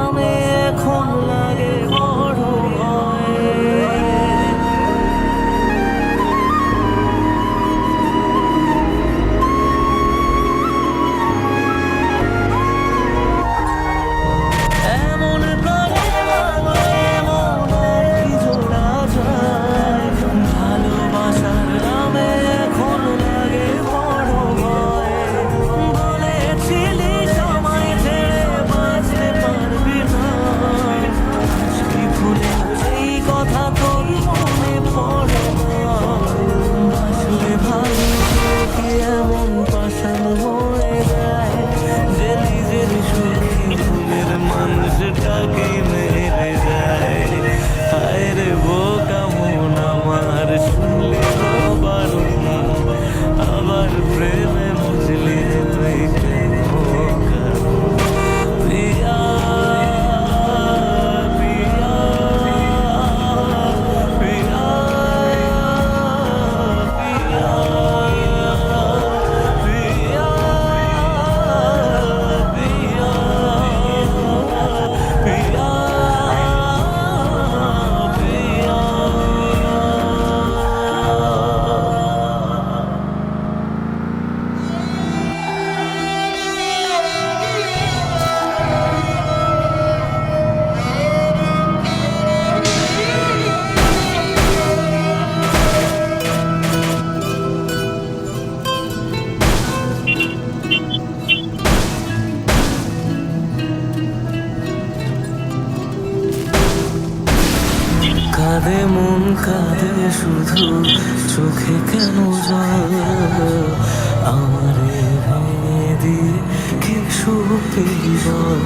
আমি এখন লাগে বড় ভয়। এমন করে এমন আর কি জোড়া যায়, ভালোবাসার নামে এখন লাগে বড় ভয়। বলেছিলি সময় ছেড়ে বাঁচতে পারবি না, আজকে ভুলে সেই কথা তোর মনে পড়ে না। আসলে ভালো কি এমন পাষাণ হয়ে যায়, যে নিজের সুখী ভুলের মানুষটাকে মেরে যায়। হায় রে বোকা মন আমার, শুনলি তো বারণ, আবার প্রেমে বুঝলি তুই কেন কারণ। প্রিয়া প্রিয়া প্রিয়া প্রিয়া প্রিয়া প্রিয়া প্রিয়া প্রিয়া। কাঁদে মন কাঁদে শুধু, চোখে কেন জল, আমারে ভেঙে দিয়ে কে সুখ পেলি বল।